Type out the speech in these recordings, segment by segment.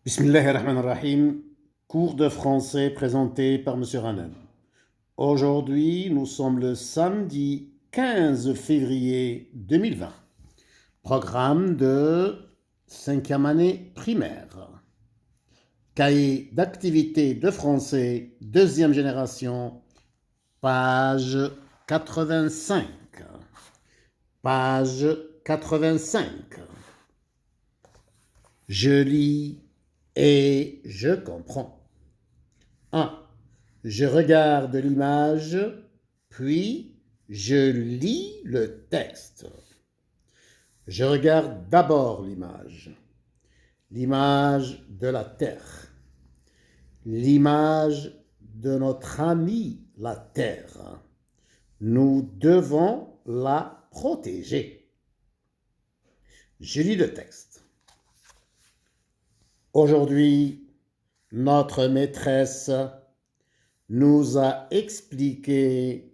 Bismillahirrahmanirrahim, cours de français présenté par M. Hanan. Aujourd'hui, nous sommes le samedi 15 février 2020. Programme de 5e année primaire. Cahier d'activité de français, deuxième génération, page 85. Page 85. Je lis et je comprends. 1. Je regarde l'image, puis je lis le texte. Je regarde d'abord l'image de la Terre, l'image de notre ami la Terre. Nous devons la protéger. Je lis le texte. Aujourd'hui, notre maîtresse nous a expliqué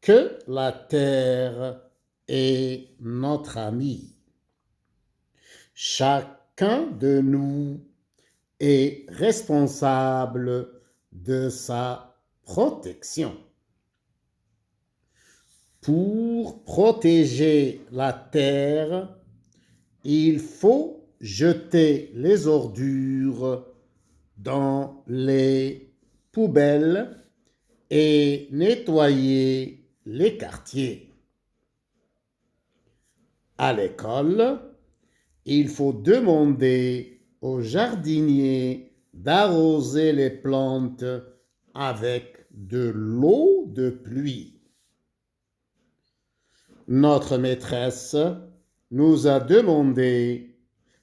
que la Terre est notre ami. Chacun de nous est responsable de sa protection. Pour protéger la Terre, il faut jeter les ordures dans les poubelles et nettoyer les quartiers. À l'école, il faut demander aux jardiniers d'arroser les plantes avec de l'eau de pluie. Notre maîtresse nous a demandé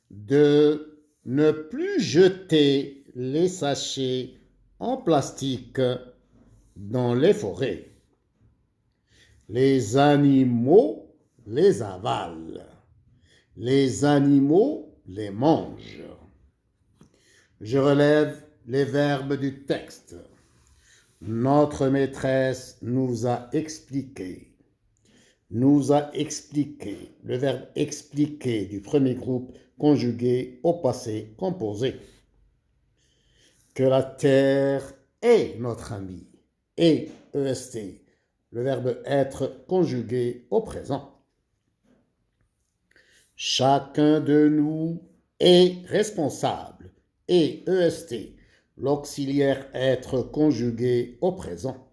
de ne plus jeter les sachets en plastique dans les forêts. Les animaux les avalent. Les animaux les mangent. Je relève les verbes du texte. Notre maîtresse nous a expliqué. Le verbe expliquer du premier groupe conjugué au passé composé. Que la terre est notre ami. Et EST, le verbe être conjugué au présent. Chacun de nous est responsable. Et EST, l'auxiliaire être conjugué au présent.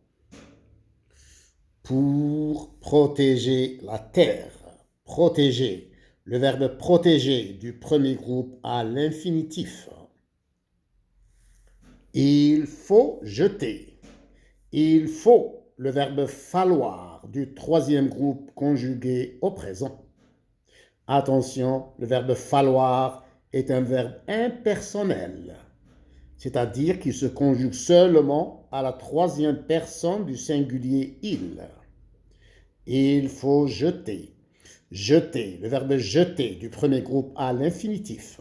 Pour protéger la terre. Protéger, le verbe protéger du premier groupe à l'infinitif. Il faut jeter. Il faut, le verbe falloir du troisième groupe conjugué au présent. Attention, le verbe falloir est un verbe impersonnel, c'est-à-dire qu'il se conjugue seulement à la troisième personne du singulier il. Il faut jeter. Jeter, le verbe jeter du premier groupe à l'infinitif.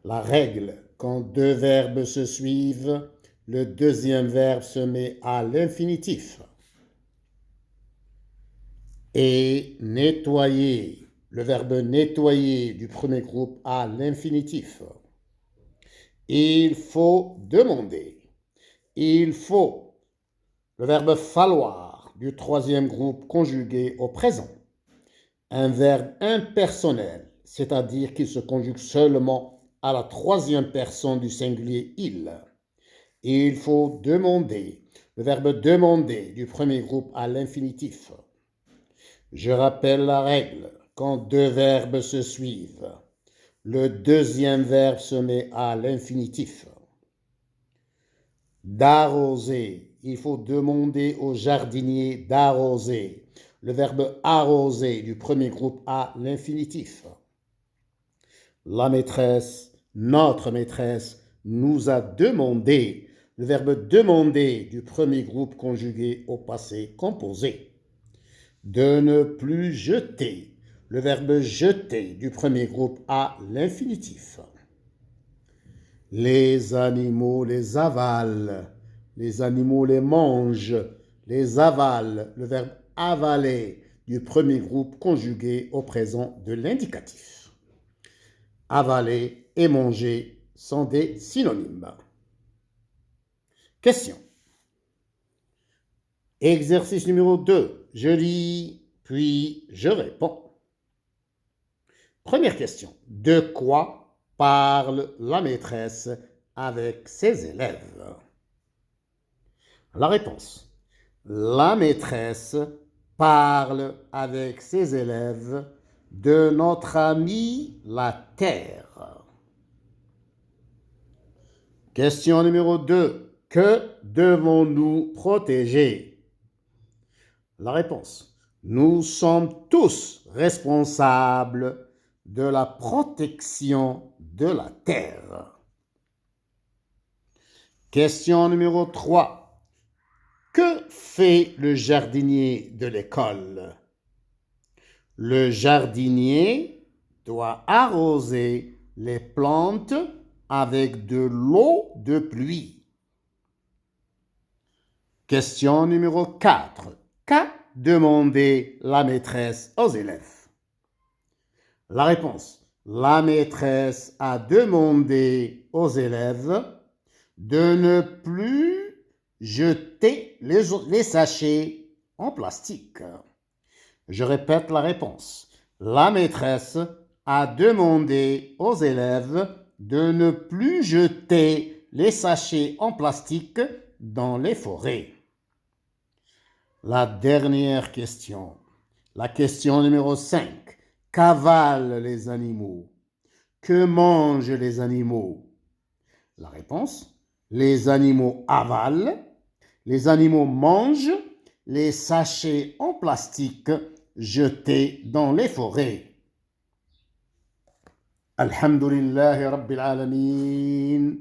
La règle, quand deux verbes se suivent, le deuxième verbe se met à l'infinitif. Et nettoyer, le verbe nettoyer du premier groupe à l'infinitif. Il faut demander. Il faut, le verbe falloir du troisième groupe conjugué au présent. Un verbe impersonnel, c'est-à-dire qu'il se conjugue seulement à la troisième personne du singulier il. Il faut demander, le verbe demander du premier groupe à l'infinitif. Je rappelle la règle, quand deux verbes se suivent, le deuxième verbe se met à l'infinitif. D'arroser, il faut demander au jardinier d'arroser. Le verbe arroser du premier groupe à l'infinitif. La maîtresse, notre maîtresse, nous a demandé. Le verbe demander du premier groupe conjugué au passé composé. De ne plus jeter. Le verbe jeter du premier groupe à l'infinitif. Les animaux les avalent. Les animaux les mangent. Les avalent. Le verbe avaler du premier groupe conjugué au présent de l'indicatif. Avaler et manger sont des synonymes. Question. Exercice numéro 2. Je lis, puis je réponds. Première question. De quoi parle la maîtresse avec ses élèves? La réponse. La maîtresse parle avec ses élèves de notre amie la Terre. Question numéro 2. Que devons-nous protéger? La réponse. Nous sommes tous responsables de la protection de la Terre. Question numéro 3. Que fait le jardinier de l'école? Le jardinier doit arroser les plantes avec de l'eau de pluie. Question numéro 4. Qu'a demandé la maîtresse aux élèves? La réponse. La maîtresse a demandé aux élèves de ne plus jeter les sachets en plastique. Je répète la réponse. La maîtresse a demandé aux élèves de ne plus jeter les sachets en plastique dans les forêts. La dernière question. La question numéro 5. Qu'avalent les animaux? Que mangent les animaux? La réponse. Les animaux avalent, les animaux mangent les sachets en plastique jetés dans les forêts. Alhamdulillahi Rabbil Alamin.